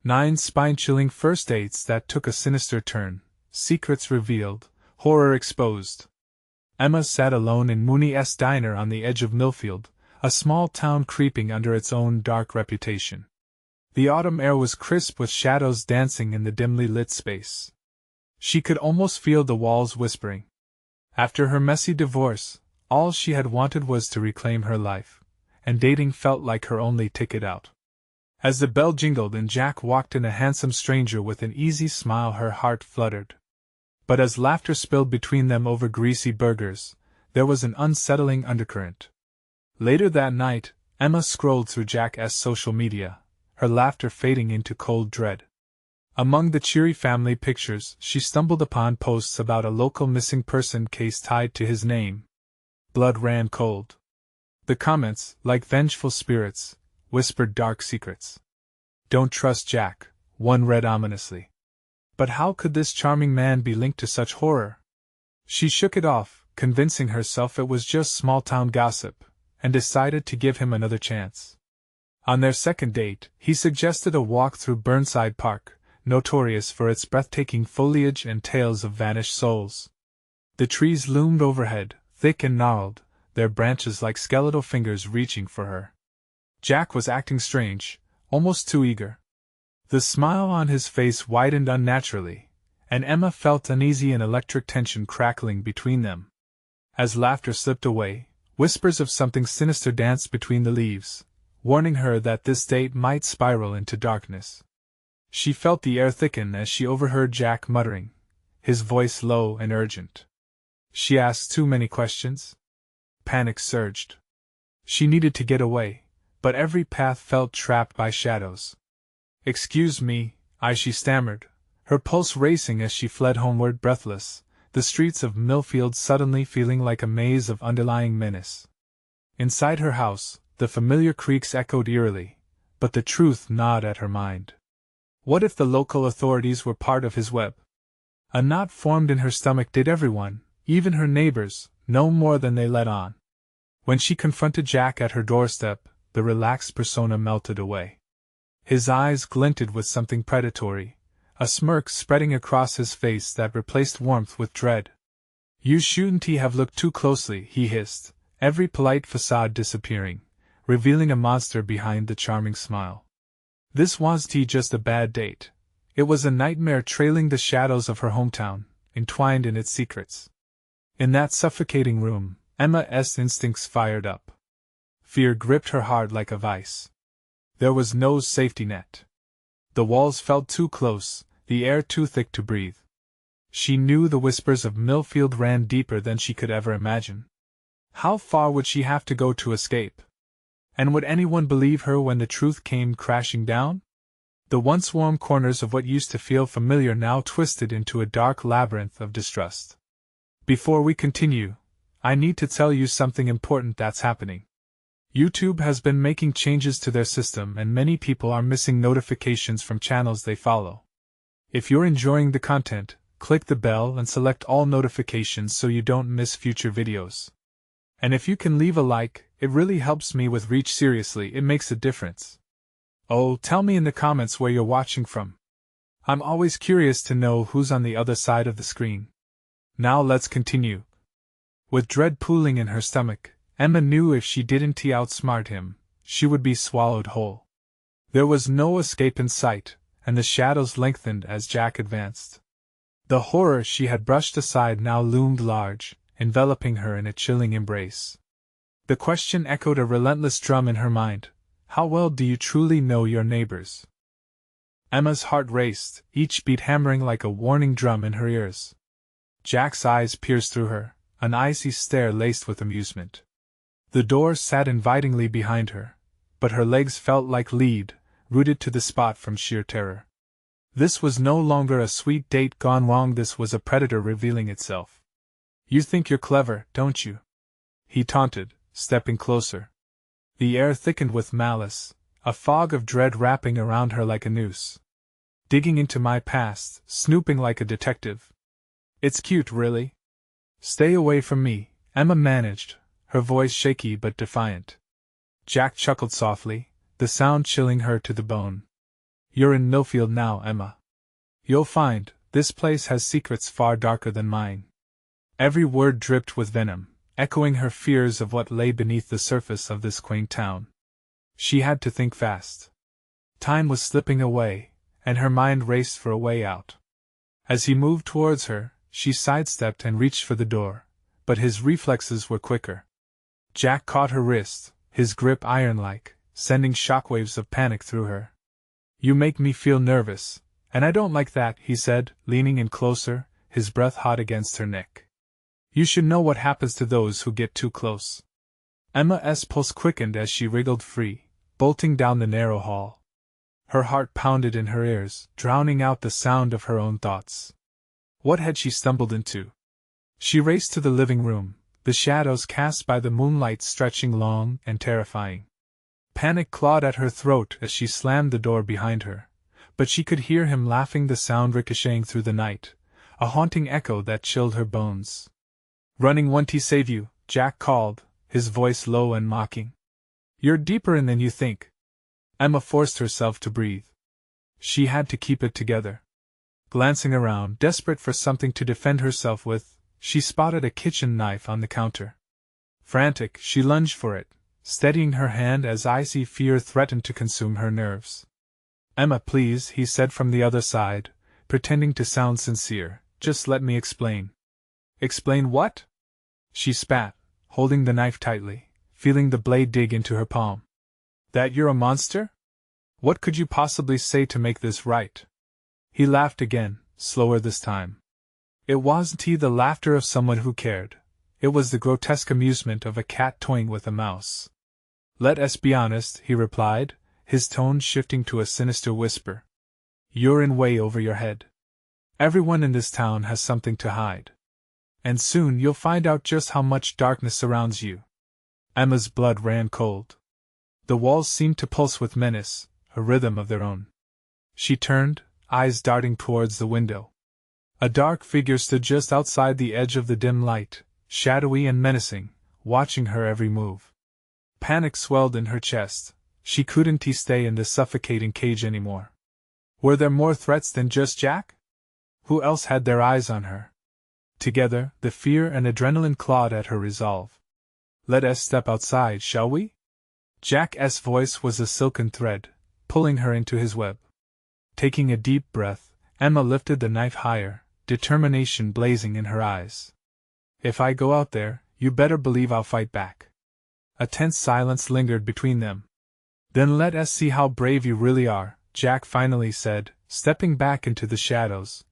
9 spine-chilling first dates that took a sinister turn, secrets revealed, horror exposed. Emma sat alone in Mooney's diner on the edge of Millfield, a small town creeping under its own dark reputation. The autumn air was crisp with shadows dancing in the dimly lit space. She could almost feel the walls whispering. After her messy divorce, all she had wanted was to reclaim her life, and dating felt like her only ticket out. As the bell jingled and Jack walked in, a handsome stranger with an easy smile, her heart fluttered. But as laughter spilled between them over greasy burgers, there was an unsettling undercurrent. Later that night, Emma scrolled through Jack's social media, her laughter fading into cold dread. Among the cheery family pictures, she stumbled upon posts about a local missing person case tied to his name. Blood ran cold. The comments, like vengeful spirits, whispered dark secrets. "Don't trust Jack," one read ominously. But how could this charming man be linked to such horror? She shook it off, convincing herself it was just small-town gossip, and decided to give him another chance. On their second date, he suggested a walk through Burnside Park, notorious for its breathtaking foliage and tales of vanished souls. The trees loomed overhead, thick and gnarled, their branches like skeletal fingers reaching for her. Jack was acting strange, almost too eager. The smile on his face widened unnaturally, and Emma felt uneasy, an electric tension crackling between them. As laughter slipped away, whispers of something sinister danced between the leaves, warning her that this date might spiral into darkness. She felt the air thicken as she overheard Jack muttering, his voice low and urgent. She asked too many questions? Panic surged. She needed to get away, but every path felt trapped by shadows. "Excuse me," she stammered, her pulse racing as she fled homeward breathless, the streets of Millfield suddenly feeling like a maze of underlying menace. Inside her house, the familiar creaks echoed eerily, but the truth gnawed at her mind. What if the local authorities were part of his web? A knot formed in her stomach. Did everyone, even her neighbors, know more than they let on? When she confronted Jack at her doorstep, the relaxed persona melted away. His eyes glinted with something predatory, a smirk spreading across his face that replaced warmth with dread. "You shouldn't have looked too closely," he hissed, every polite facade disappearing, revealing a monster behind the charming smile. This wasn't just a bad date. It was a nightmare trailing the shadows of her hometown, entwined in its secrets. In that suffocating room, Emma's instincts fired up. Fear gripped her heart like a vice. There was no safety net. The walls felt too close, the air too thick to breathe. She knew the whispers of Millfield ran deeper than she could ever imagine. How far would she have to go to escape? And would anyone believe her when the truth came crashing down? The once warm corners of what used to feel familiar now twisted into a dark labyrinth of distrust. Before we continue, I need to tell you something important that's happening. YouTube has been making changes to their system, and many people are missing notifications from channels they follow. If you're enjoying the content, click the bell and select all notifications so you don't miss future videos. And if you can leave a like, it really helps me with reach. Seriously, it makes a difference. Oh, tell me in the comments where you're watching from. I'm always curious to know who's on the other side of the screen. Now let's continue. With dread pooling in her stomach, Emma knew if she didn't outsmart him, she would be swallowed whole. There was no escape in sight, and the shadows lengthened as Jack advanced. The horror she had brushed aside now loomed large, enveloping her in a chilling embrace. The question echoed a relentless drum in her mind: how well do you truly know your neighbors? Emma's heart raced, each beat hammering like a warning drum in her ears. Jack's eyes pierced through her, an icy stare laced with amusement. The door sat invitingly behind her, but her legs felt like lead, rooted to the spot from sheer terror. This was no longer a sweet date gone wrong, this was a predator revealing itself. "You think you're clever, don't you?" he taunted, stepping closer. The air thickened with malice, a fog of dread wrapping around her like a noose. "Digging into my past, snooping like a detective. It's cute, really." "Stay away from me," Emma managed, her voice shaky but defiant. Jack chuckled softly, the sound chilling her to the bone. You're in Millfield now, Emma. You'll find, this place has secrets far darker than mine. Every word dripped with venom, echoing her fears of what lay beneath the surface of this quaint town. She had to think fast. Time was slipping away, and her mind raced for a way out. As he moved towards her, she sidestepped and reached for the door, but his reflexes were quicker. Jack caught her wrist, his grip iron-like, sending shockwaves of panic through her. You make me feel nervous, and I don't like that, he said, leaning in closer, his breath hot against her neck. You should know what happens to those who get too close. Emma's pulse quickened as she wriggled free, bolting down the narrow hall. Her heart pounded in her ears, drowning out the sound of her own thoughts. What had she stumbled into? She raced to the living room, the shadows cast by the moonlight stretching long and terrifying. Panic clawed at her throat as she slammed the door behind her, but she could hear him laughing, the sound ricocheting through the night, a haunting echo that chilled her bones. Running won't save you, Jack called, his voice low and mocking. You're deeper in than you think. Emma forced herself to breathe. She had to keep it together. Glancing around, desperate for something to defend herself with, she spotted a kitchen knife on the counter. Frantic, she lunged for it, steadying her hand as icy fear threatened to consume her nerves. Emma, please, he said from the other side, pretending to sound sincere, just let me explain. Explain what? She spat, holding the knife tightly, feeling the blade dig into her palm. That you're a monster? What could you possibly say to make this right? He laughed again, slower this time. It wasn't the laughter of someone who cared. It was the grotesque amusement of a cat toying with a mouse. Let us be honest, he replied, his tone shifting to a sinister whisper. You're in way over your head. Everyone in this town has something to hide. And soon you'll find out just how much darkness surrounds you. Emma's blood ran cold. The walls seemed to pulse with menace, a rhythm of their own. She turned, eyes darting towards the window. A dark figure stood just outside the edge of the dim light, shadowy and menacing, watching her every move. Panic swelled in her chest. She couldn't stay in this suffocating cage anymore. Were there more threats than just Jack? Who else had their eyes on her? Together, the fear and adrenaline clawed at her resolve. Let us step outside, shall we? Jack's voice was a silken thread, pulling her into his web. Taking a deep breath, Emma lifted the knife higher, determination blazing in her eyes. If I go out there, you better believe I'll fight back. A tense silence lingered between them. Then let us see how brave you really are, Jack finally said, stepping back into the shadows,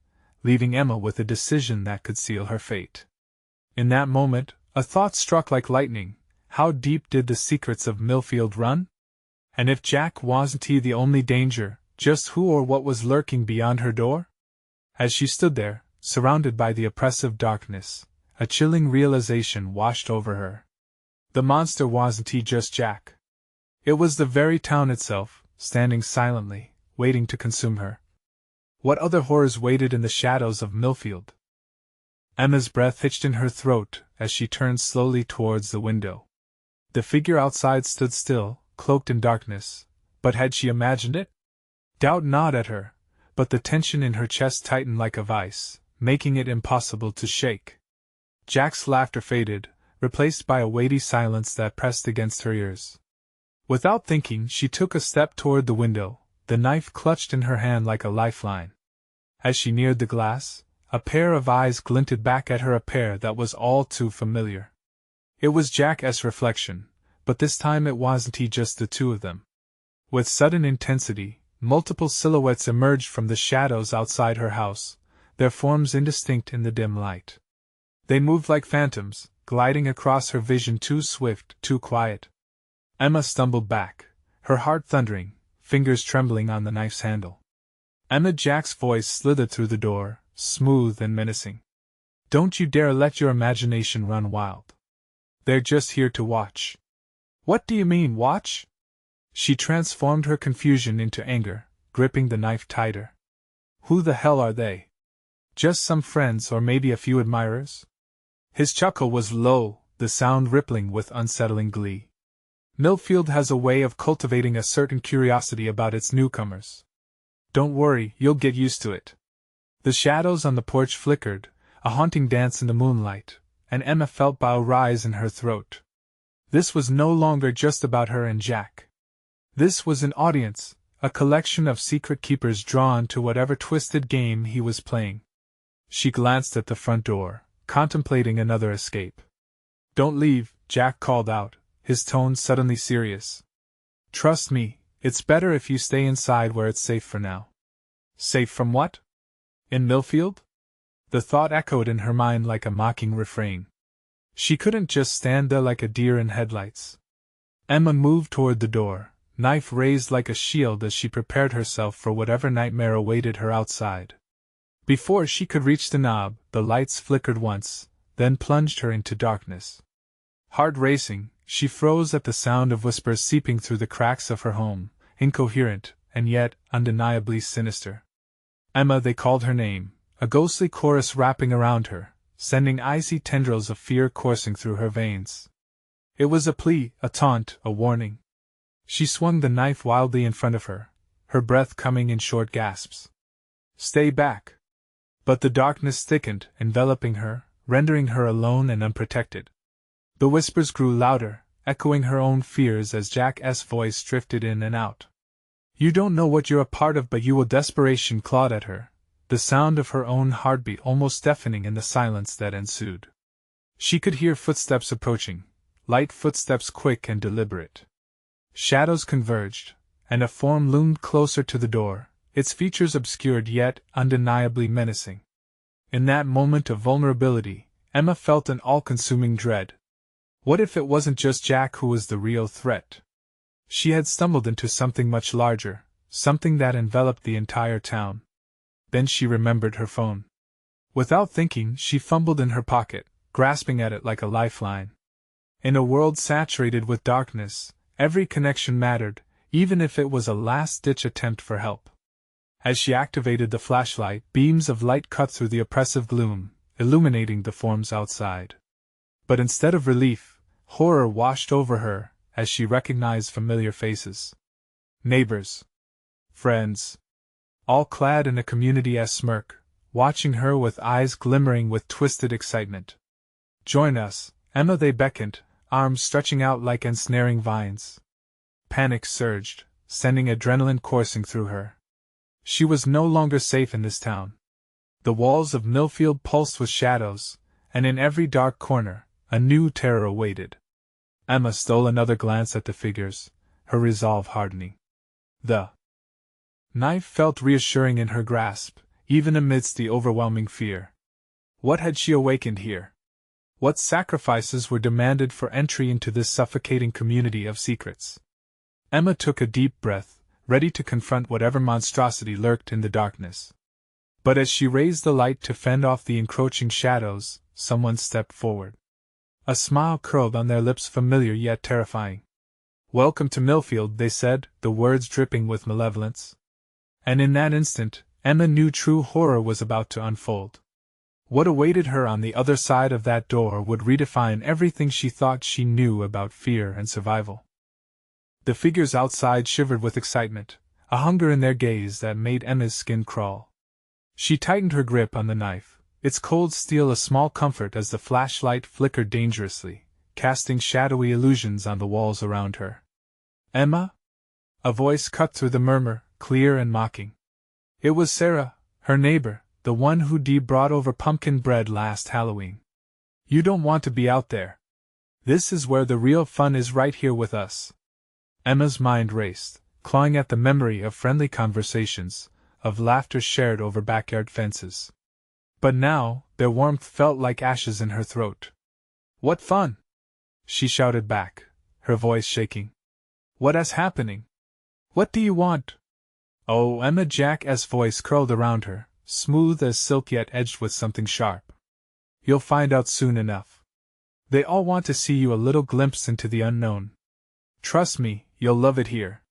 leaving Emma with a decision that could seal her fate. In that moment, a thought struck like lightning. How deep did the secrets of Millfield run? And if Jack wasn't the only danger, just who or what was lurking beyond her door? As she stood there, surrounded by the oppressive darkness, a chilling realization washed over her. The monster wasn't just Jack. It was the very town itself, standing silently, waiting to consume her. What other horrors waited in the shadows of Millfield? Emma's breath hitched in her throat as she turned slowly towards the window. The figure outside stood still, cloaked in darkness, but had she imagined it? Doubt gnawed at her, but the tension in her chest tightened like a vice, making it impossible to shake. Jack's laughter faded, replaced by a weighty silence that pressed against her ears. Without thinking, she took a step toward the window, the knife clutched in her hand like a lifeline. As she neared the glass, a pair of eyes glinted back at her, a pair that was all too familiar. It was Jack's reflection, but this time it wasn't just the two of them. With sudden intensity, multiple silhouettes emerged from the shadows outside her house, their forms indistinct in the dim light. They moved like phantoms, gliding across her vision, too swift, too quiet. Emma stumbled back, her heart thundering, fingers trembling on the knife's handle. Emma, Jack's voice slithered through the door, smooth and menacing. Don't you dare let your imagination run wild. They're just here to watch. What do you mean, watch? She transformed her confusion into anger, gripping the knife tighter. Who the hell are they? Just some friends or maybe a few admirers? His chuckle was low, the sound rippling with unsettling glee. Millfield has a way of cultivating a certain curiosity about its newcomers. Don't worry, you'll get used to it. The shadows on the porch flickered, a haunting dance in the moonlight, and Emma felt bile rise in her throat. This was no longer just about her and Jack. This was an audience, a collection of secret keepers drawn to whatever twisted game he was playing. She glanced at the front door, contemplating another escape. Don't leave, Jack called out, his tone suddenly serious. Trust me, it's better if you stay inside where it's safe for now. Safe from what? In Millfield? The thought echoed in her mind like a mocking refrain. She couldn't just stand there like a deer in headlights. Emma moved toward the door, knife raised like a shield as she prepared herself for whatever nightmare awaited her outside. Before she could reach the knob, the lights flickered once, then plunged her into darkness. Heart racing, she froze at the sound of whispers seeping through the cracks of her home, incoherent, and yet undeniably sinister. Emma, they called her name, a ghostly chorus wrapping around her, sending icy tendrils of fear coursing through her veins. It was a plea, a taunt, a warning. She swung the knife wildly in front of her, her breath coming in short gasps. Stay back. But the darkness thickened, enveloping her, rendering her alone and unprotected. The whispers grew louder, echoing her own fears as Jack's voice drifted in and out. You don't know what you're a part of, but you will. Desperation clawed at her, the sound of her own heartbeat almost deafening in the silence that ensued. She could hear footsteps approaching, light footsteps quick and deliberate. Shadows converged, and a form loomed closer to the door, its features obscured yet undeniably menacing. In that moment of vulnerability, Emma felt an all-consuming dread. What if it wasn't just Jack who was the real threat? She had stumbled into something much larger, something that enveloped the entire town. Then she remembered her phone. Without thinking, she fumbled in her pocket, grasping at it like a lifeline. In a world saturated with darkness, every connection mattered, even if it was a last-ditch attempt for help. As she activated the flashlight, beams of light cut through the oppressive gloom, illuminating the forms outside. But instead of relief, horror washed over her as she recognized familiar faces. Neighbors. Friends. All clad in a community-esque smirk, watching her with eyes glimmering with twisted excitement. Join us, Emma, they beckoned, arms stretching out like ensnaring vines. Panic surged, sending adrenaline coursing through her. She was no longer safe in this town. The walls of Millfield pulsed with shadows, and in every dark corner, a new terror awaited. Emma stole another glance at the figures, her resolve hardening. The knife felt reassuring in her grasp, even amidst the overwhelming fear. What had she awakened here? What sacrifices were demanded for entry into this suffocating community of secrets? Emma took a deep breath, ready to confront whatever monstrosity lurked in the darkness. But as she raised the light to fend off the encroaching shadows, someone stepped forward. A smile curled on their lips, familiar yet terrifying. Welcome to Millfield, they said, the words dripping with malevolence. And in that instant, Emma knew true horror was about to unfold. What awaited her on the other side of that door would redefine everything she thought she knew about fear and survival. The figures outside shivered with excitement, a hunger in their gaze that made Emma's skin crawl. She tightened her grip on the knife, its cold steel a small comfort as the flashlight flickered dangerously, casting shadowy illusions on the walls around her. Emma? A voice cut through the murmur, clear and mocking. It was Sarah, her neighbor, the one who Dee brought over pumpkin bread last Halloween. You don't want to be out there. This is where the real fun is, right here with us. Emma's mind raced, clawing at the memory of friendly conversations, of laughter shared over backyard fences. But now, their warmth felt like ashes in her throat. What fun? She shouted back, her voice shaking. What is happening? What do you want? Oh, Emma, Jack's voice curled around her, smooth as silk yet edged with something sharp. You'll find out soon enough. They all want to see you, a little glimpse into the unknown. Trust me, you'll love it here.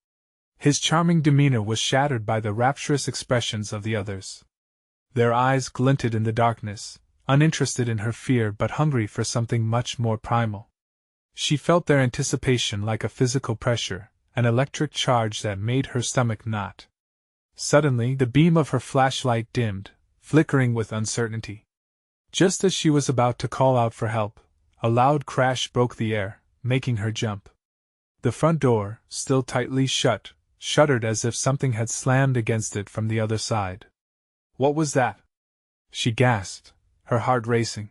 His charming demeanor was shattered by the rapturous expressions of the others. Their eyes glinted in the darkness, uninterested in her fear but hungry for something much more primal. She felt their anticipation like a physical pressure, an electric charge that made her stomach knot. Suddenly, the beam of her flashlight dimmed, flickering with uncertainty. Just as she was about to call out for help, a loud crash broke the air, making her jump. The front door, still tightly shut, shuddered as if something had slammed against it from the other side. What was that? She gasped, her heart racing.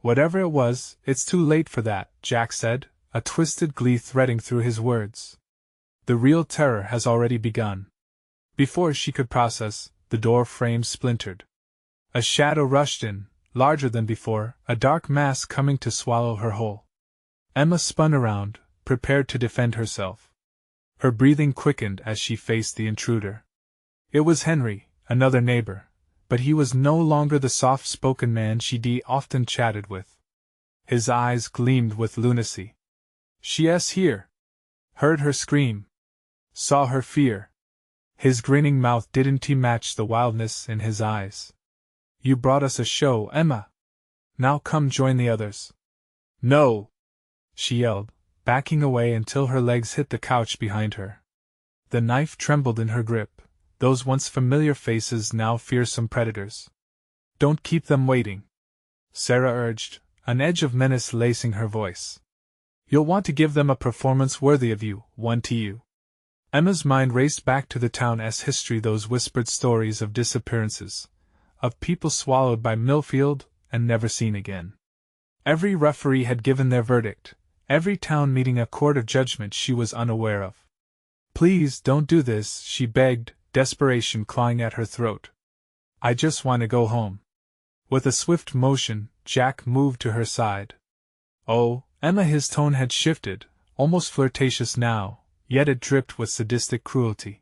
Whatever it was, it's too late for that, Jack said, a twisted glee threading through his words. The real terror has already begun. Before she could process, the door frame splintered. A shadow rushed in, larger than before, a dark mass coming to swallow her whole. Emma spun around, prepared to defend herself. Her breathing quickened as she faced the intruder. It was Henry, another neighbor, but he was no longer the soft-spoken man she'd often chatted with. His eyes gleamed with lunacy. "She's here!" Heard her scream. Saw her fear. His grinning mouth didn't match the wildness in his eyes. "You brought us a show, Emma. Now come join the others." "No!" she yelled, backing away until her legs hit the couch behind her. The knife trembled in her grip, those once familiar faces now fearsome predators. "Don't keep them waiting," Sarah urged, an edge of menace lacing her voice. "You'll want to give them a performance worthy of you, one to you." Emma's mind raced back to the town's history, those whispered stories of disappearances, of people swallowed by Millfield and never seen again. Every referee had given their verdict, every town meeting a court of judgment she was unaware of. "Please don't do this," she begged, desperation clawing at her throat. "I just want to go home." With a swift motion, Jack moved to her side. "Oh, Emma," his tone had shifted, almost flirtatious now, yet it dripped with sadistic cruelty.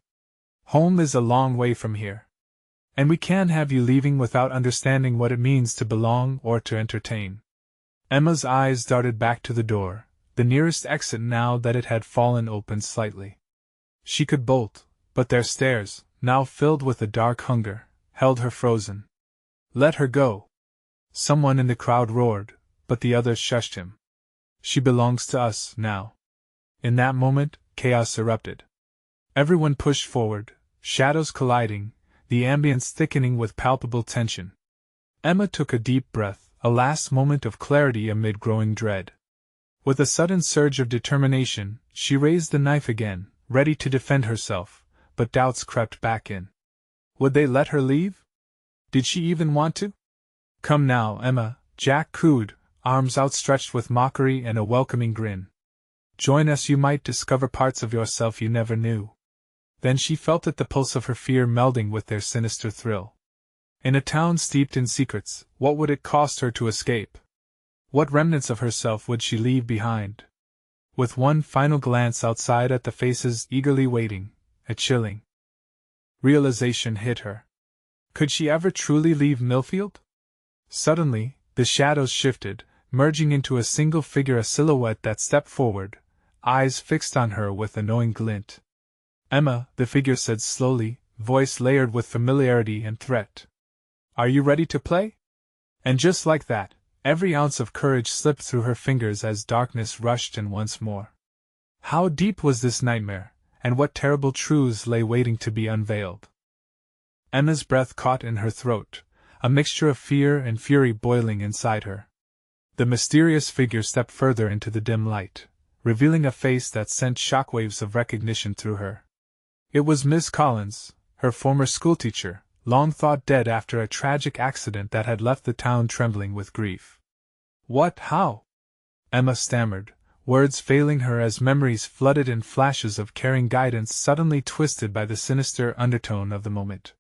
"Home is a long way from here. And we can't have you leaving without understanding what it means to belong or to entertain." Emma's eyes darted back to the door, the nearest exit now that it had fallen open slightly. She could bolt, but their stares, now filled with a dark hunger, held her frozen. "Let her go!" Someone in the crowd roared, but the others shushed him. "She belongs to us, now." In that moment, chaos erupted. Everyone pushed forward, shadows colliding, the ambience thickening with palpable tension. Emma took a deep breath, a last moment of clarity amid growing dread. With a sudden surge of determination, she raised the knife again, ready to defend herself, but doubts crept back in. Would they let her leave? Did she even want to? "Come now, Emma," Jack cooed, arms outstretched with mockery and a welcoming grin. "Join us, you might discover parts of yourself you never knew." Then she felt it, the pulse of her fear melding with their sinister thrill. In a town steeped in secrets, what would it cost her to escape? What remnants of herself would she leave behind? With one final glance outside at the faces eagerly waiting, a chilling realization hit her. Could she ever truly leave Millfield? Suddenly, the shadows shifted, merging into a single figure, a silhouette that stepped forward, eyes fixed on her with a knowing glint. "Emma," the figure said slowly, voice layered with familiarity and threat. "Are you ready to play?" And just like that, every ounce of courage slipped through her fingers as darkness rushed in once more. How deep was this nightmare, and what terrible truths lay waiting to be unveiled? Emma's breath caught in her throat, a mixture of fear and fury boiling inside her. The mysterious figure stepped further into the dim light, revealing a face that sent shockwaves of recognition through her. It was Miss Collins, her former schoolteacher, long thought dead after a tragic accident that had left the town trembling with grief. "What? How?" Emma stammered, words failing her as memories flooded in flashes of caring guidance suddenly twisted by the sinister undertone of the moment.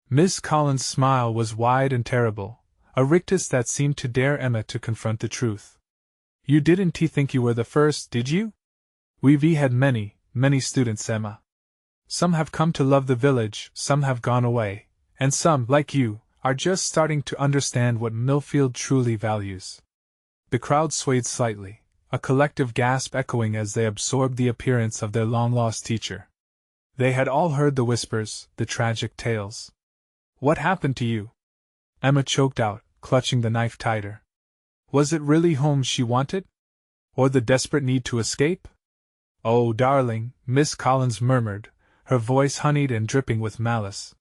Miss Collins' smile was wide and terrible, a rictus that seemed to dare Emma to confront the truth. "You didn't think you were the first, did you? We've had many, many students, Emma. Some have come to love the village, some have gone away, and some, like you, are just starting to understand what Millfield truly values." The crowd swayed slightly, a collective gasp echoing as they absorbed the appearance of their long-lost teacher. They had all heard the whispers, the tragic tales. "What happened to you?" Emma choked out, clutching the knife tighter. Was it really home she wanted? Or the desperate need to escape? "Oh, darling," Miss Collins murmured, her voice honeyed and dripping with malice.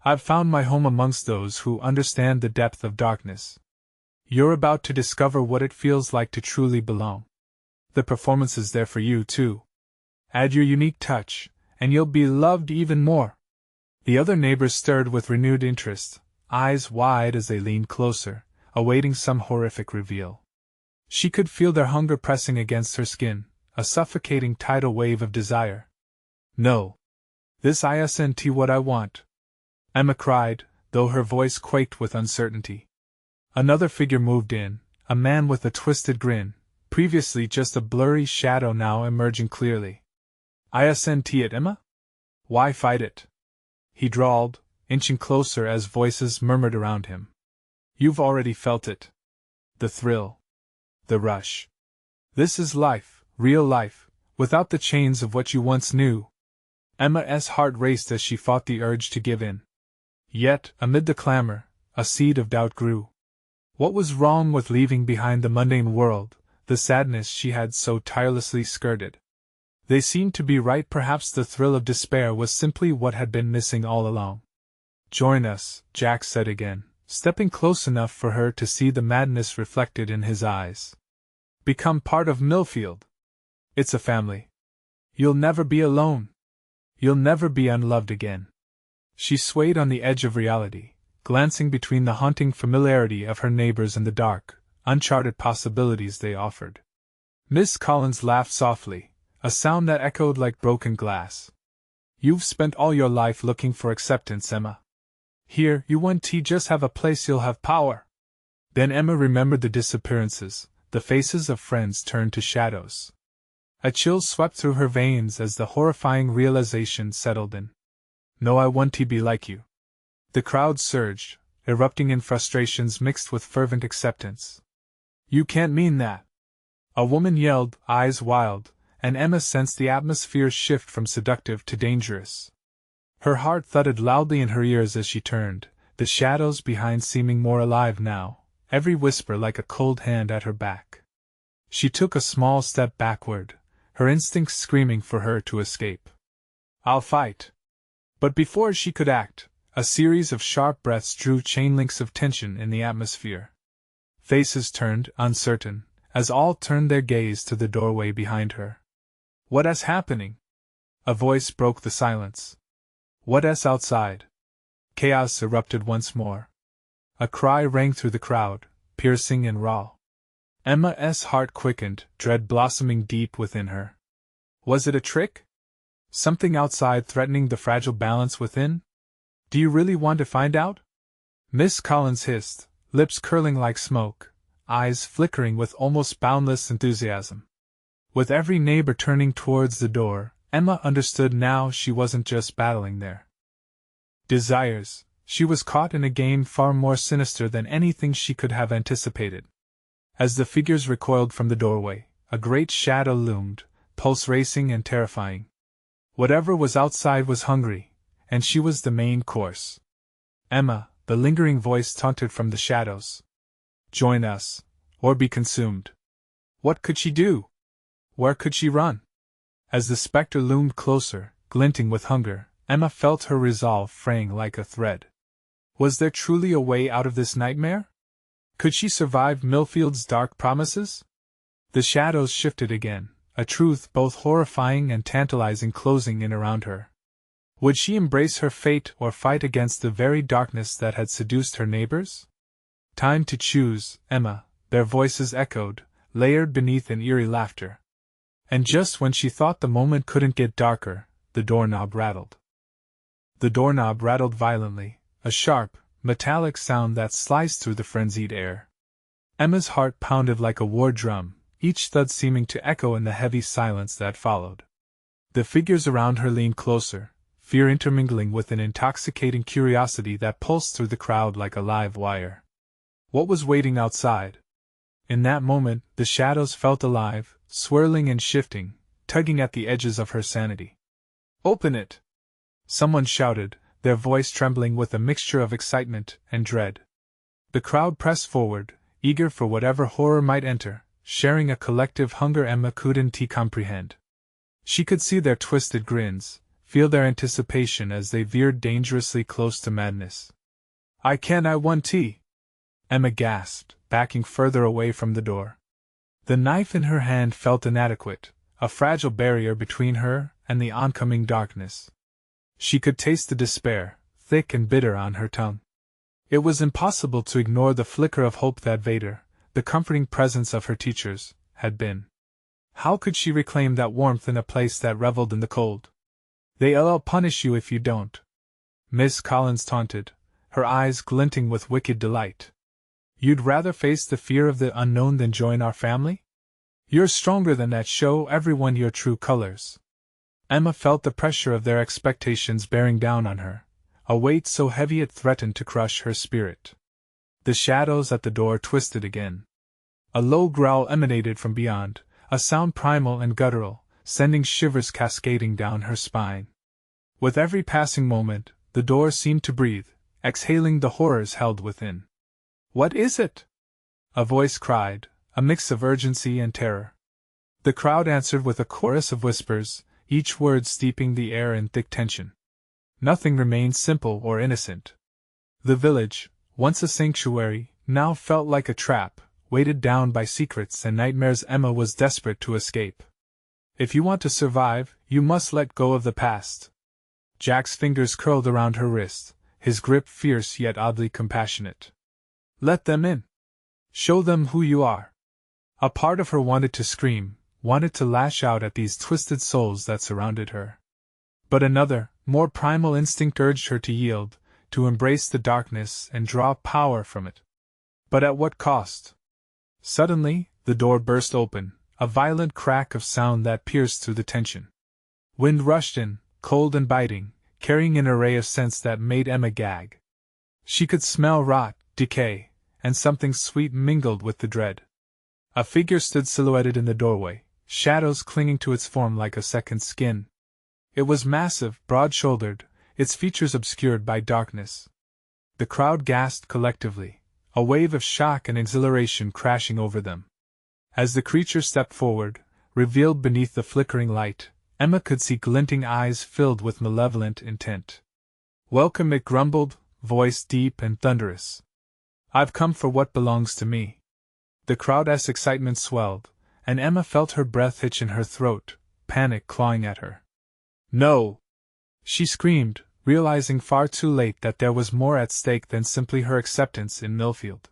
"I've found my home amongst those who understand the depth of darkness. You're about to discover what it feels like to truly belong. The performance is there for you, too. Add your unique touch, and you'll be loved even more." The other neighbors stirred with renewed interest, eyes wide as they leaned closer, awaiting some horrific reveal. She could feel their hunger pressing against her skin, a suffocating tidal wave of desire. "No. This isn't what I want," Emma cried, though her voice quaked with uncertainty. Another figure moved in, a man with a twisted grin, previously just a blurry shadow now emerging clearly. "Isn't it, Emma? Why fight it?" he drawled, inching closer as voices murmured around him. "You've already felt it. The thrill. The rush. This is life, real life, without the chains of what you once knew." Emma's heart raced as she fought the urge to give in. Yet, amid the clamor, a seed of doubt grew. What was wrong with leaving behind the mundane world, the sadness she had so tirelessly skirted? They seemed to be right. Perhaps the thrill of despair was simply what had been missing all along. "Join us," Jack said again, stepping close enough for her to see the madness reflected in his eyes. "Become part of Millfield. It's a family. You'll never be alone. You'll never be unloved again." She swayed on the edge of reality, glancing between the haunting familiarity of her neighbors and the dark, uncharted possibilities they offered. Miss Collins laughed softly, a sound that echoed like broken glass. "You've spent all your life looking for acceptance, Emma. Here, you won't just have a place, you'll have power." Then Emma remembered the disappearances, the faces of friends turned to shadows. A chill swept through her veins as the horrifying realization settled in. "No, I won't be like you." The crowd surged, erupting in frustrations mixed with fervent acceptance. "You can't mean that!" a woman yelled, eyes wild, and Emma sensed the atmosphere shift from seductive to dangerous. Her heart thudded loudly in her ears as she turned, the shadows behind seeming more alive now, every whisper like a cold hand at her back. She took a small step backward, her instincts screaming for her to escape. "I'll fight!" But before she could act, a series of sharp breaths drew chain links of tension in the atmosphere. Faces turned, uncertain, as all turned their gaze to the doorway behind her. "What's happening?" a voice broke the silence. "What's outside?" Chaos erupted once more. A cry rang through the crowd, piercing and raw. Emma's heart quickened, dread blossoming deep within her. Was it a trick? Something outside threatening the fragile balance within? "Do you really want to find out?" Miss Collins hissed, lips curling like smoke, eyes flickering with almost boundless enthusiasm. With every neighbor turning towards the door, Emma understood now she wasn't just battling their desires, she was caught in a game far more sinister than anything she could have anticipated. As the figures recoiled from the doorway, a great shadow loomed, pulse racing and terrifying. Whatever was outside was hungry, and she was the main course. "Emma," the lingering voice taunted from the shadows. "Join us, or be consumed." What could she do? Where could she run? As the specter loomed closer, glinting with hunger, Emma felt her resolve fraying like a thread. Was there truly a way out of this nightmare? Could she survive Millfield's dark promises? The shadows shifted again, a truth both horrifying and tantalizing closing in around her. Would she embrace her fate or fight against the very darkness that had seduced her neighbors? "Time to choose, Emma," their voices echoed, layered beneath an eerie laughter. And just when she thought the moment couldn't get darker, the doorknob rattled. The doorknob rattled violently, a sharp, metallic sound that sliced through the frenzied air. Emma's heart pounded like a war drum, each thud seeming to echo in the heavy silence that followed. The figures around her leaned closer, fear intermingling with an intoxicating curiosity that pulsed through the crowd like a live wire. What was waiting outside? In that moment, the shadows felt alive, swirling and shifting, tugging at the edges of her sanity. "Open it!" someone shouted, their voice trembling with a mixture of excitement and dread. The crowd pressed forward, eager for whatever horror might enter, sharing a collective hunger Emma couldn't comprehend. She could see their twisted grins, feel their anticipation as they veered dangerously close to madness. I want tea, Emma gasped, backing further away from the door. The knife in her hand felt inadequate, a fragile barrier between her and the oncoming darkness. She could taste the despair, thick and bitter on her tongue. It was impossible to ignore the flicker of hope that Vader, the comforting presence of her teachers, had been. How could she reclaim that warmth in a place that reveled in the cold? They'll punish you if you don't, Miss Collins taunted, her eyes glinting with wicked delight. You'd rather face the fear of the unknown than join our family? You're stronger than that. Show everyone your true colors. Emma felt the pressure of their expectations bearing down on her, a weight so heavy it threatened to crush her spirit. The shadows at the door twisted again. A low growl emanated from beyond, a sound primal and guttural, sending shivers cascading down her spine. With every passing moment, the door seemed to breathe, exhaling the horrors held within. What is it? A voice cried, a mix of urgency and terror. The crowd answered with a chorus of whispers, each word steeping the air in thick tension. Nothing remained simple or innocent. The village, once a sanctuary, now felt like a trap, weighted down by secrets and nightmares. Emma was desperate to escape. If you want to survive, you must let go of the past. Jack's fingers curled around her wrist, his grip fierce yet oddly compassionate. Let them in. Show them who you are. A part of her wanted to scream, wanted to lash out at these twisted souls that surrounded her. But another, more primal instinct urged her to yield, to embrace the darkness and draw power from it. But at what cost? Suddenly, the door burst open, a violent crack of sound that pierced through the tension. Wind rushed in, cold and biting, carrying an array of scents that made Emma gag. She could smell rot, decay, and something sweet mingled with the dread. A figure stood silhouetted in the doorway, shadows clinging to its form like a second skin. It was massive, broad-shouldered, its features obscured by darkness. The crowd gasped collectively, a wave of shock and exhilaration crashing over them. As the creature stepped forward, revealed beneath the flickering light, Emma could see glinting eyes filled with malevolent intent. Welcome, it grumbled, voice deep and thunderous. I've come for what belongs to me. The crowd's excitement swelled, and Emma felt her breath hitch in her throat, panic clawing at her. No! She screamed, realizing far too late that there was more at stake than simply her acceptance in Millfield.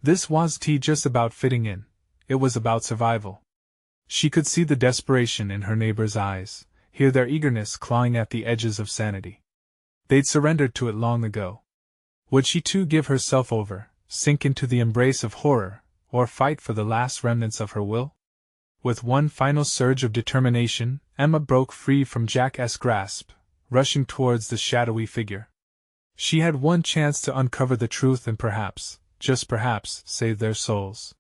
This wasn't just about fitting in, it was about survival. She could see the desperation in her neighbors' eyes, hear their eagerness clawing at the edges of sanity. They'd surrendered to it long ago. Would she too give herself over, sink into the embrace of horror, or fight for the last remnants of her will? With one final surge of determination, Emma broke free from Jack's grasp, rushing towards the shadowy figure. She had one chance to uncover the truth and perhaps, just perhaps, save their souls.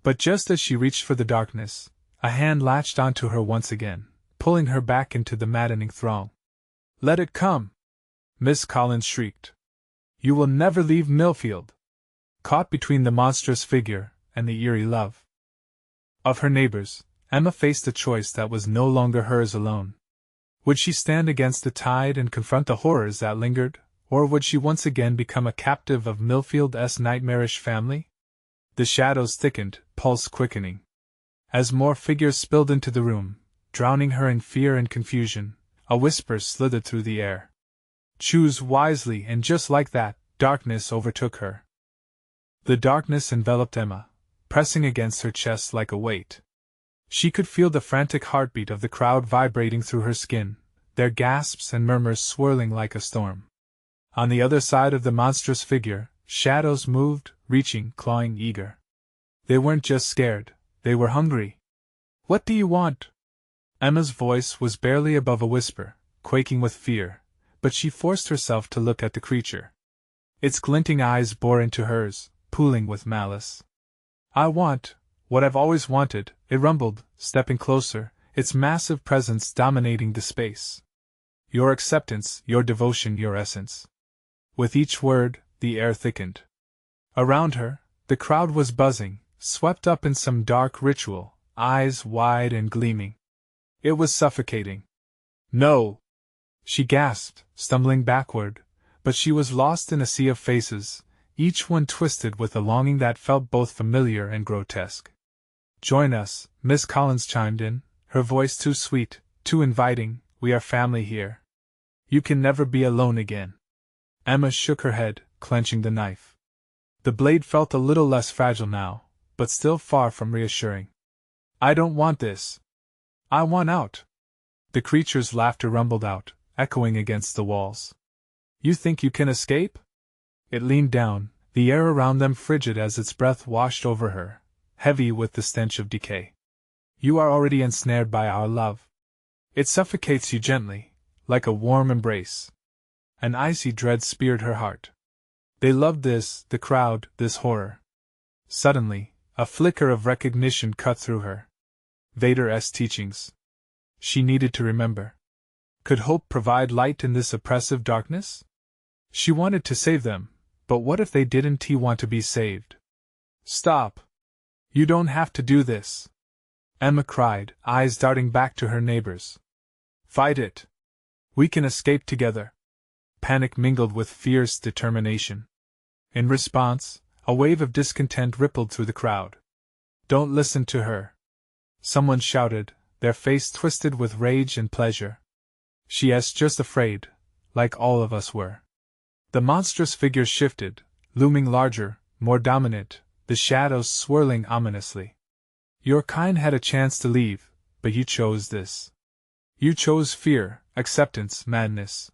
But just as she reached for the darkness, a hand latched onto her once again, pulling her back into the maddening throng. Let it come! Miss Collins shrieked. You will never leave Millfield! Caught between the monstrous figure and the eerie love of her neighbors, Emma faced a choice that was no longer hers alone. Would she stand against the tide and confront the horrors that lingered, or would she once again become a captive of Millfield's nightmarish family? The shadows thickened, pulse quickening. As more figures spilled into the room, drowning her in fear and confusion, a whisper slithered through the air. Choose wisely, and just like that, darkness overtook her. The darkness enveloped Emma, pressing against her chest like a weight. She could feel the frantic heartbeat of the crowd vibrating through her skin, their gasps and murmurs swirling like a storm. On the other side of the monstrous figure, shadows moved, reaching, clawing, eager. They weren't just scared, they were hungry. What do you want? Emma's voice was barely above a whisper, quaking with fear, but she forced herself to look at the creature. Its glinting eyes bore into hers, pooling with malice. I want what I've always wanted, it rumbled, stepping closer, its massive presence dominating the space. Your acceptance, your devotion, your essence. With each word, the air thickened. Around her, the crowd was buzzing, swept up in some dark ritual, eyes wide and gleaming. It was suffocating. No! She gasped, stumbling backward, but she was lost in a sea of faces, each one twisted with a longing that felt both familiar and grotesque. "Join us," Miss Collins chimed in, her voice too sweet, too inviting. "We are family here. You can never be alone again." Emma shook her head, clenching the knife. The blade felt a little less fragile now, but still far from reassuring. "I don't want this. I want out." The creature's laughter rumbled out, echoing against the walls. "You think you can escape?" It leaned down, the air around them frigid as its breath washed over her, heavy with the stench of decay. "You are already ensnared by our love. It suffocates you gently, like a warm embrace." An icy dread speared her heart. They loved this, the crowd, this horror. Suddenly, a flicker of recognition cut through her. Vader's teachings. She needed to remember. Could hope provide light in this oppressive darkness? She wanted to save them, but what if they didn't want to be saved? "Stop! You don't have to do this!" Emma cried, eyes darting back to her neighbors. "Fight it! We can escape together!" Panic mingled with fierce determination. In response, a wave of discontent rippled through the crowd. "Don't listen to her!" someone shouted, their face twisted with rage and pleasure. "She's just afraid, like all of us were." The monstrous figure shifted, looming larger, more dominant, the shadows swirling ominously. "Your kind had a chance to leave, but you chose this. You chose fear, acceptance, madness.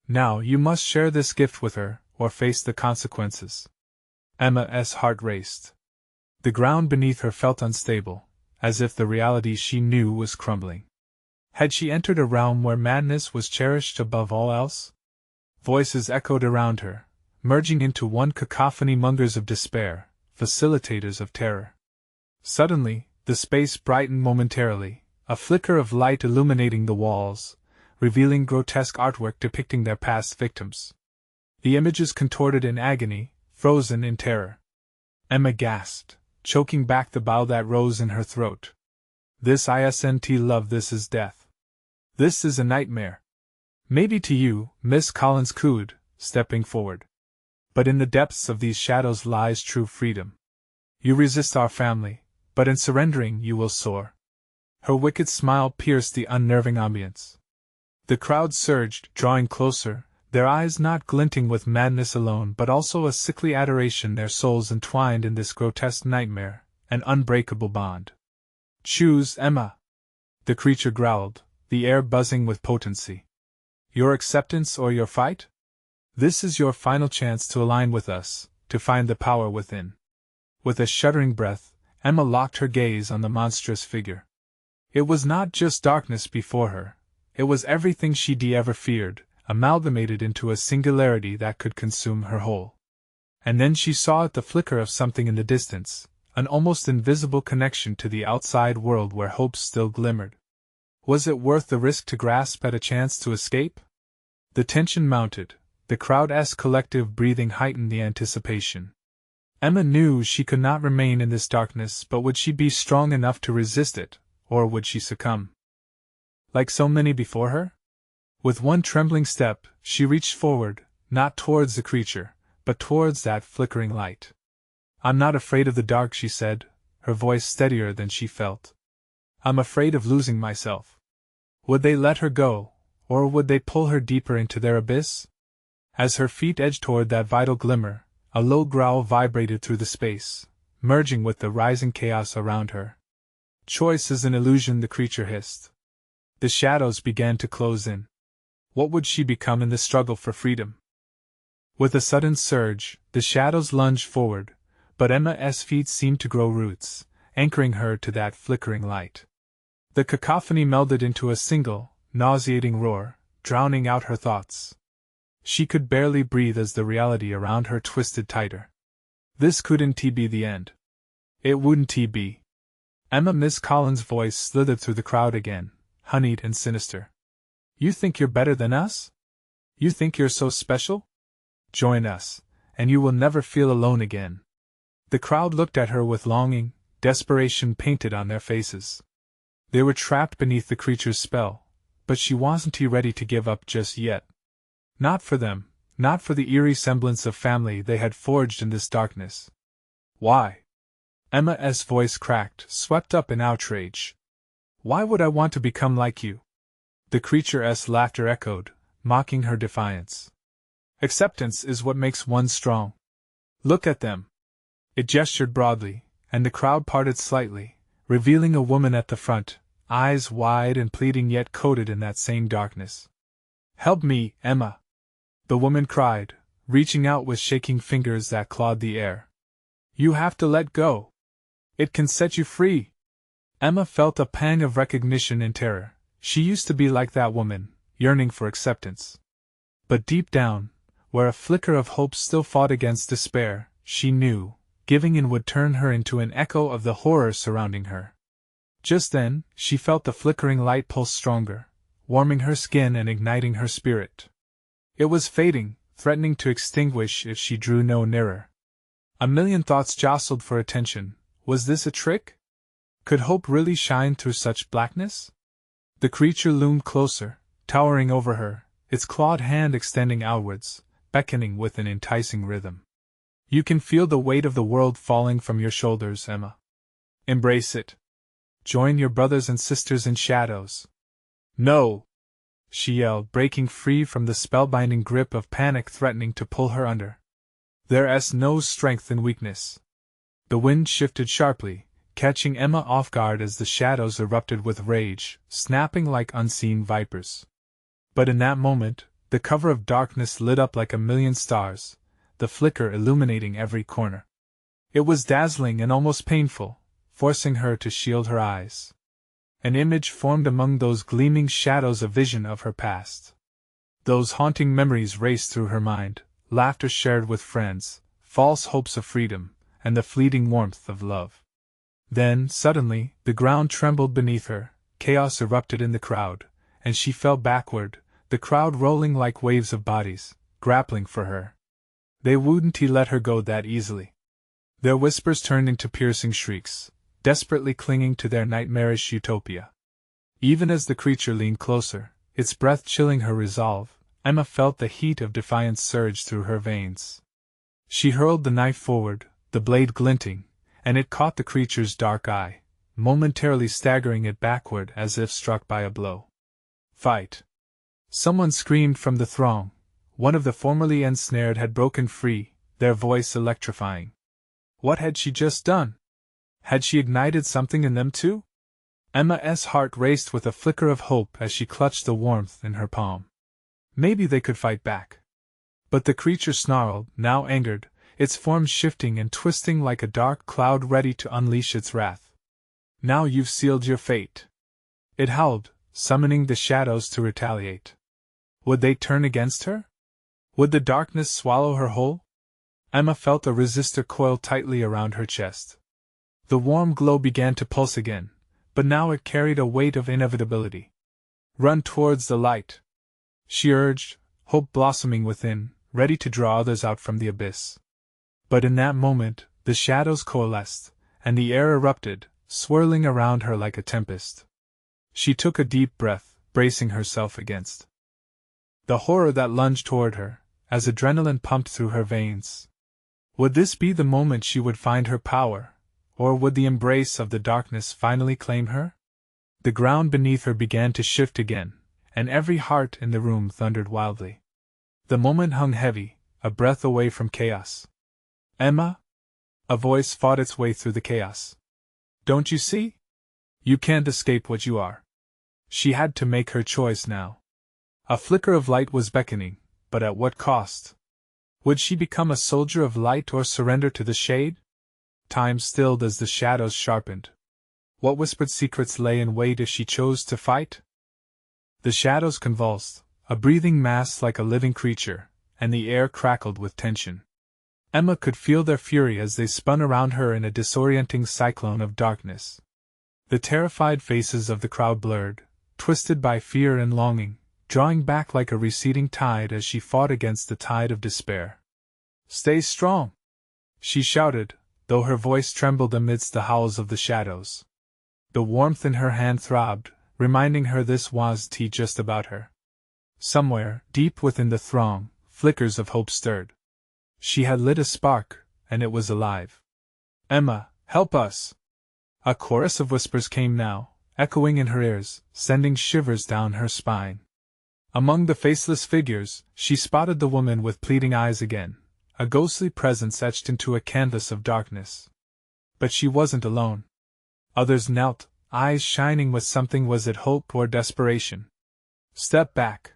Now you must share this gift with her, or face the consequences." Emma's heart raced. The ground beneath her felt unstable, as if the reality she knew was crumbling. Had she entered a realm where madness was cherished above all else? Voices echoed around her, merging into one cacophony, mongers of despair, facilitators of terror. Suddenly, the space brightened momentarily, a flicker of light illuminating the walls, revealing grotesque artwork depicting their past victims. The images contorted in agony, frozen in terror. Emma gasped, choking back the bile that rose in her throat. "This isn't love, this is death. This is a nightmare." "Maybe to you," Miss Collins cooed, stepping forward. "But in the depths of these shadows lies true freedom. You resist our family, but in surrendering you will soar." Her wicked smile pierced the unnerving ambience. The crowd surged, drawing closer, their eyes not glinting with madness alone but also a sickly adoration, their souls entwined in this grotesque nightmare, an unbreakable bond. "Choose, Emma!" the creature growled, the air buzzing with potency. "Your acceptance or your fight? This is your final chance to align with us, to find the power within." With a shuddering breath, Emma locked her gaze on the monstrous figure. It was not just darkness before her, it was everything she'd ever feared, amalgamated into a singularity that could consume her whole. And then she saw at the flicker of something in the distance, an almost invisible connection to the outside world where hope still glimmered. Was it worth the risk to grasp at a chance to escape? The tension mounted, the crowd's collective breathing heightened the anticipation. Emma knew she could not remain in this darkness, but would she be strong enough to resist it, or would she succumb? Like so many before her? With one trembling step, she reached forward, not towards the creature, but towards that flickering light. "I'm not afraid of the dark," she said, her voice steadier than she felt. "I'm afraid of losing myself." Would they let her go, or would they pull her deeper into their abyss? As her feet edged toward that vital glimmer, a low growl vibrated through the space, merging with the rising chaos around her. "Choice is an illusion," the creature hissed. The shadows began to close in. What would she become in the struggle for freedom? With a sudden surge, the shadows lunged forward, but Emma's feet seemed to grow roots, anchoring her to that flickering light. The cacophony melded into a single, nauseating roar, drowning out her thoughts. She could barely breathe as the reality around her twisted tighter. This couldn't be the end. It wouldn't be. Miss Collins' voice slithered through the crowd again, honeyed and sinister. "You think you're better than us? You think you're so special? Join us, and you will never feel alone again." The crowd looked at her with longing, desperation painted on their faces. They were trapped beneath the creature's spell, but she wasn't ready to give up just yet. Not for them, not for the eerie semblance of family they had forged in this darkness. Why? Emma's voice cracked, swept up in outrage. Why would I want to become like you? The creature's laughter echoed, mocking her defiance. Acceptance is what makes one strong. Look at them. It gestured broadly, and the crowd parted slightly, revealing a woman at the front, eyes wide and pleading yet coated in that same darkness. Help me, Emma! The woman cried, reaching out with shaking fingers that clawed the air. You have to let go. It can set you free. Emma felt a pang of recognition and terror. She used to be like that woman, yearning for acceptance. But deep down, where a flicker of hope still fought against despair, she knew, giving in would turn her into an echo of the horror surrounding her. Just then, she felt the flickering light pulse stronger, warming her skin and igniting her spirit. It was fading, threatening to extinguish if she drew no nearer. A million thoughts jostled for attention. Was this a trick? Could hope really shine through such blackness? The creature loomed closer, towering over her, its clawed hand extending outwards, beckoning with an enticing rhythm. You can feel the weight of the world falling from your shoulders, Emma. Embrace it. Join your brothers and sisters in shadows. No! She yelled, breaking free from the spellbinding grip of panic threatening to pull her under. There's no strength in weakness. The wind shifted sharply, catching Emma off guard as the shadows erupted with rage, snapping like unseen vipers. But in that moment, the cover of darkness lit up like a million stars, the flicker illuminating every corner. It was dazzling and almost painful, forcing her to shield her eyes. An image formed among those gleaming shadows, a vision of her past. Those haunting memories raced through her mind, laughter shared with friends, false hopes of freedom, and the fleeting warmth of love. Then, suddenly, the ground trembled beneath her, chaos erupted in the crowd, and she fell backward, the crowd rolling like waves of bodies, grappling for her. They wouldn't let her go that easily. Their whispers turned into piercing shrieks, desperately clinging to their nightmarish utopia. Even as the creature leaned closer, its breath chilling her resolve, Emma felt the heat of defiance surge through her veins. She hurled the knife forward, the blade glinting, and it caught the creature's dark eye, momentarily staggering it backward as if struck by a blow. Fight! Someone screamed from the throng. One of the formerly ensnared had broken free, their voice electrifying. What had she just done? Had she ignited something in them too? Emma's heart raced with a flicker of hope as she clutched the warmth in her palm. Maybe they could fight back. But the creature snarled, now angered, its form shifting and twisting like a dark cloud ready to unleash its wrath. Now you've sealed your fate. It howled, summoning the shadows to retaliate. Would they turn against her? Would the darkness swallow her whole? Emma felt a resistor coil tightly around her chest. The warm glow began to pulse again, but now it carried a weight of inevitability. Run towards the light, she urged, hope blossoming within, ready to draw others out from the abyss. But in that moment, the shadows coalesced, and the air erupted, swirling around her like a tempest. She took a deep breath, bracing herself against the horror that lunged toward her, as adrenaline pumped through her veins. Would this be the moment she would find her power, or would the embrace of the darkness finally claim her? The ground beneath her began to shift again, and every heart in the room thundered wildly. The moment hung heavy, a breath away from chaos. Emma? A voice fought its way through the chaos. Don't you see? You can't escape what you are. She had to make her choice now. A flicker of light was beckoning, but at what cost? Would she become a soldier of light or surrender to the shade? Time stilled as the shadows sharpened. What whispered secrets lay in wait if she chose to fight? The shadows convulsed, a breathing mass like a living creature, and the air crackled with tension. Emma could feel their fury as they spun around her in a disorienting cyclone of darkness. The terrified faces of the crowd blurred, twisted by fear and longing, drawing back like a receding tide as she fought against the tide of despair. Stay strong! She shouted, though her voice trembled amidst the howls of the shadows. The warmth in her hand throbbed, reminding her this was just about her. Somewhere, deep within the throng, flickers of hope stirred. She had lit a spark, and it was alive. "Emma, help us!" A chorus of whispers came now, echoing in her ears, sending shivers down her spine. Among the faceless figures, she spotted the woman with pleading eyes again, a ghostly presence etched into a canvas of darkness. But she wasn't alone. Others knelt, eyes shining with something. Was it hope or desperation? "Step back,"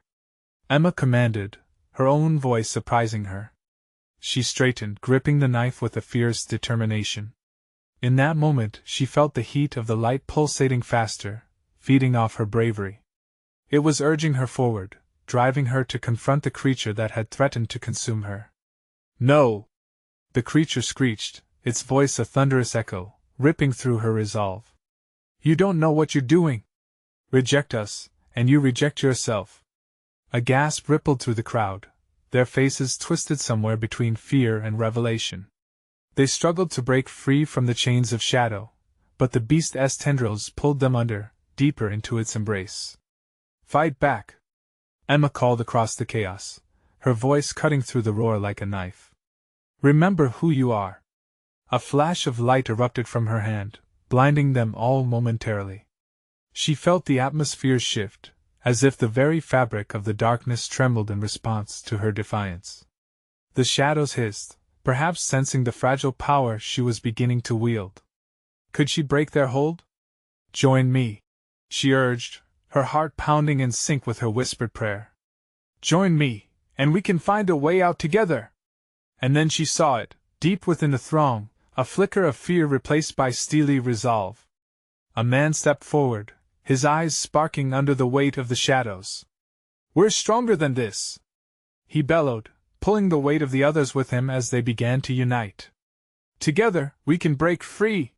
Emma commanded, her own voice surprising her. She straightened, gripping the knife with a fierce determination. In that moment, she felt the heat of the light pulsating faster, feeding off her bravery. It was urging her forward, driving her to confront the creature that had threatened to consume her. "No!" the creature screeched, its voice a thunderous echo, ripping through her resolve. "You don't know what you're doing! Reject us, and you reject yourself." A gasp rippled through the crowd, their faces twisted somewhere between fear and revelation. They struggled to break free from the chains of shadow, but the beast's tendrils pulled them under, deeper into its embrace. "Fight back!" Emma called across the chaos, her voice cutting through the roar like a knife. "Remember who you are." A flash of light erupted from her hand, blinding them all momentarily. She felt the atmosphere shift, as if the very fabric of the darkness trembled in response to her defiance. The shadows hissed, perhaps sensing the fragile power she was beginning to wield. Could she break their hold? "Join me," she urged, her heart pounding in sync with her whispered prayer. "Join me, and we can find a way out together." And then she saw it, deep within the throng, a flicker of fear replaced by steely resolve. A man stepped forward, his eyes sparking under the weight of the shadows. "We're stronger than this!" he bellowed, pulling the weight of the others with him as they began to unite. "Together, we can break free!"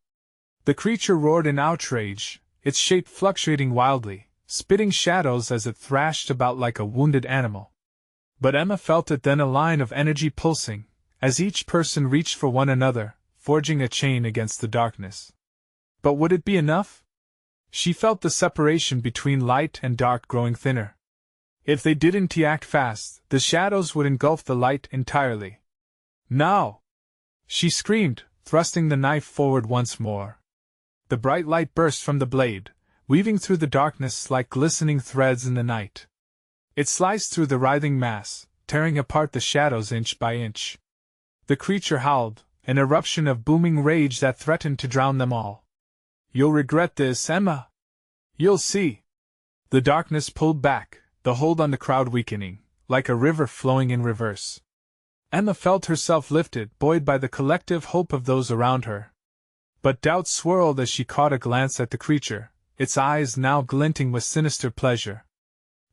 The creature roared in outrage, its shape fluctuating wildly, spitting shadows as it thrashed about like a wounded animal. But Emma felt it then, a line of energy pulsing, as each person reached for one another, forging a chain against the darkness. But would it be enough? She felt the separation between light and dark growing thinner. If they didn't act fast, the shadows would engulf the light entirely. "Now!" she screamed, thrusting the knife forward once more. The bright light burst from the blade, weaving through the darkness like glistening threads in the night. It sliced through the writhing mass, tearing apart the shadows inch by inch. The creature howled, an eruption of booming rage that threatened to drown them all. "You'll regret this, Emma. You'll see." The darkness pulled back, the hold on the crowd weakening, like a river flowing in reverse. Emma felt herself lifted, buoyed by the collective hope of those around her. But doubt swirled as she caught a glance at the creature, its eyes now glinting with sinister pleasure.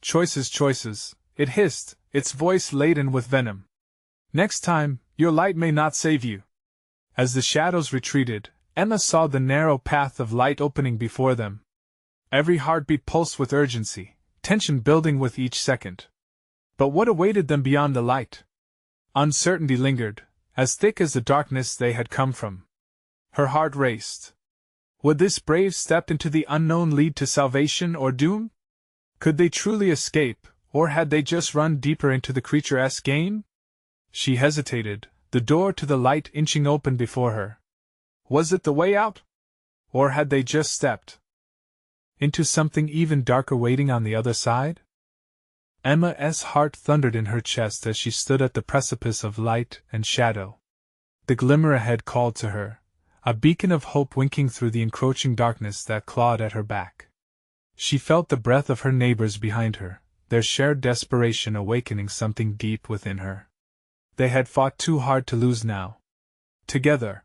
"Choices, choices," it hissed, its voice laden with venom. "Next time, your light may not save you." As the shadows retreated, Emma saw the narrow path of light opening before them. Every heartbeat pulsed with urgency, tension building with each second. But what awaited them beyond the light? Uncertainty lingered, as thick as the darkness they had come from. Her heart raced. Would this brave step into the unknown lead to salvation or doom? Could they truly escape, or had they just run deeper into the creature's game? She hesitated, the door to the light inching open before her. Was it the way out? Or had they just stepped into something even darker waiting on the other side? Emma's heart thundered in her chest as she stood at the precipice of light and shadow. The glimmer ahead called to her, a beacon of hope winking through the encroaching darkness that clawed at her back. She felt the breath of her neighbors behind her, their shared desperation awakening something deep within her. They had fought too hard to lose now. "Together!"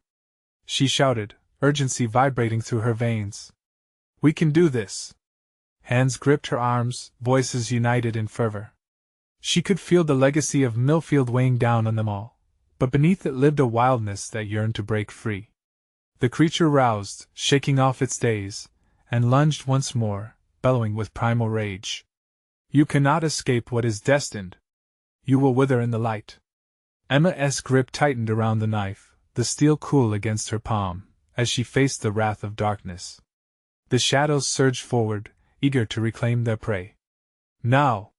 she shouted, urgency vibrating through her veins. "We can do this!" Hands gripped her arms, voices united in fervor. She could feel the legacy of Millfield weighing down on them all, but beneath it lived a wildness that yearned to break free. The creature roused, shaking off its daze, and lunged once more, bellowing with primal rage. "You cannot escape what is destined. You will wither in the light." Emma's grip tightened around the knife, the steel cool against her palm, as she faced the wrath of darkness. The shadows surged forward, eager to reclaim their prey. "Now!"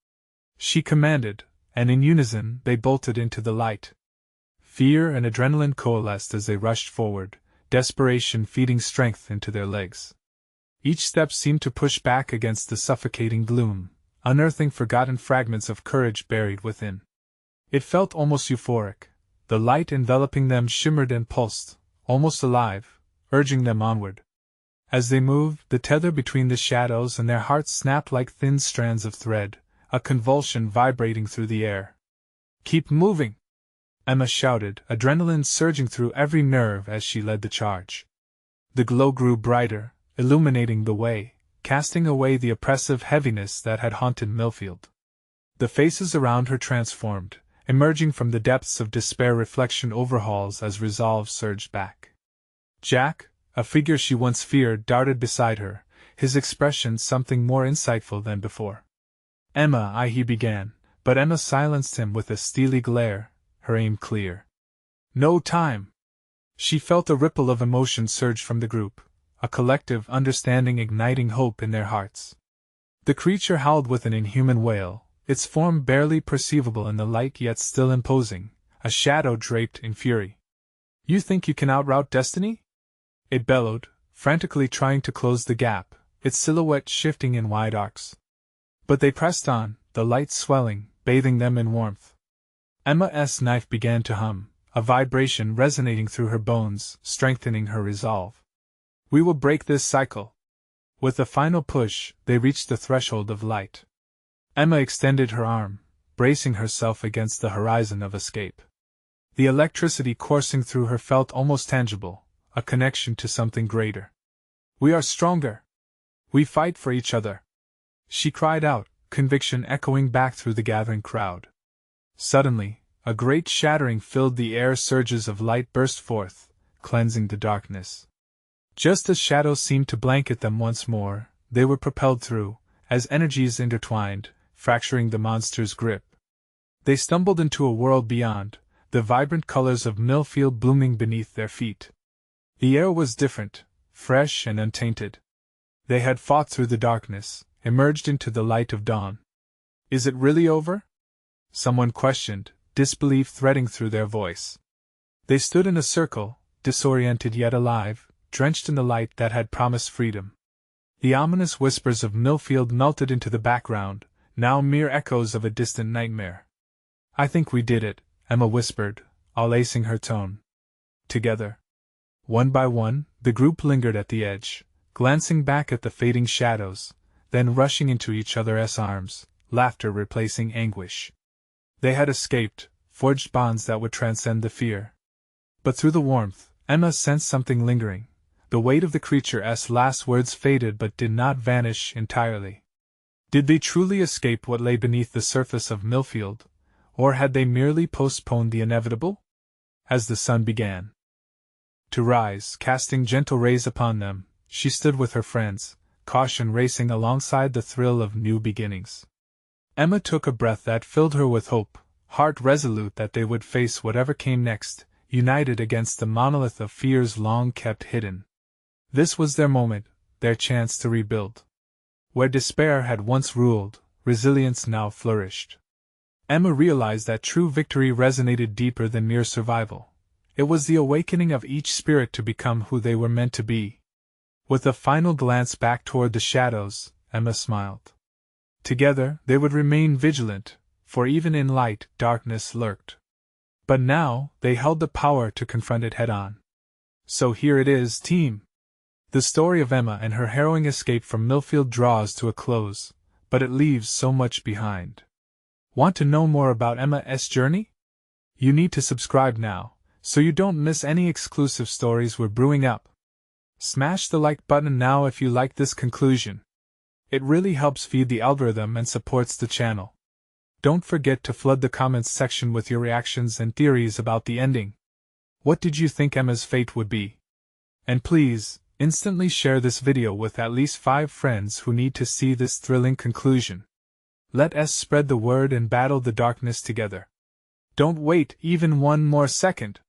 she commanded, and in unison they bolted into the light. Fear and adrenaline coalesced as they rushed forward, desperation feeding strength into their legs. Each step seemed to push back against the suffocating gloom, unearthing forgotten fragments of courage buried within. It felt almost euphoric. The light enveloping them shimmered and pulsed, almost alive, urging them onward. As they moved, the tether between the shadows and their hearts snapped like thin strands of thread, a convulsion vibrating through the air. "Keep moving!" Emma shouted, adrenaline surging through every nerve as she led the charge. The glow grew brighter, illuminating the way, casting away the oppressive heaviness that had haunted Millfield. The faces around her transformed, emerging from the depths of despair reflection overhauls as resolve surged back. Jack, a figure she once feared, darted beside her, his expression something more insightful than before. "Emma," he began, but Emma silenced him with a steely glare, her aim clear. "No time!" She felt a ripple of emotion surge from the group, a collective understanding igniting hope in their hearts. The creature howled with an inhuman wail, its form barely perceivable in the light yet still imposing, a shadow draped in fury. "You think you can outroute destiny?" it bellowed, frantically trying to close the gap, its silhouette shifting in wide arcs. But they pressed on, the light swelling, bathing them in warmth. Emma's knife began to hum, a vibration resonating through her bones, strengthening her resolve. "We will break this cycle." With a final push, they reached the threshold of light. Emma extended her arm, bracing herself against the horizon of escape. The electricity coursing through her felt almost tangible, a connection to something greater. "We are stronger! We fight for each other!" she cried out, conviction echoing back through the gathering crowd. Suddenly, a great shattering filled the air, surges of light burst forth, cleansing the darkness. Just as shadows seemed to blanket them once more, they were propelled through, as energies intertwined, fracturing the monster's grip. They stumbled into a world beyond, the vibrant colors of Millfield blooming beneath their feet. The air was different, fresh and untainted. They had fought through the darkness, emerged into the light of dawn. "Is it really over?" someone questioned, disbelief threading through their voice. They stood in a circle, disoriented yet alive, drenched in the light that had promised freedom. The ominous whispers of Millfield melted into the background, now mere echoes of a distant nightmare. "I think we did it," Emma whispered, all acing her tone. Together. One by one, the group lingered at the edge, glancing back at the fading shadows, then rushing into each other's arms, laughter replacing anguish. They had escaped, forged bonds that would transcend the fear. But through the warmth, Emma sensed something lingering. The weight of the creature's last words faded but did not vanish entirely. Did they truly escape what lay beneath the surface of Millfield, or had they merely postponed the inevitable? As the sun began to rise, casting gentle rays upon them, she stood with her friends, caution racing alongside the thrill of new beginnings. Emma took a breath that filled her with hope, heart resolute that they would face whatever came next, united against the monolith of fears long kept hidden. This was their moment, their chance to rebuild. Where despair had once ruled, resilience now flourished. Emma realized that true victory resonated deeper than mere survival. It was the awakening of each spirit to become who they were meant to be. With a final glance back toward the shadows, Emma smiled. Together, they would remain vigilant, for even in light, darkness lurked. But now, they held the power to confront it head-on. So here it is, team. The story of Emma and her harrowing escape from Millfield draws to a close, but it leaves so much behind. Want to know more about Emma's journey? You need to subscribe now, so you don't miss any exclusive stories we're brewing up. Smash the like button now if you like this conclusion. It really helps feed the algorithm and supports the channel. Don't forget to flood the comments section with your reactions and theories about the ending. What did you think Emma's fate would be? And please, instantly share this video with at least 5 friends who need to see this thrilling conclusion. Let us spread the word and battle the darkness together. Don't wait even one more second.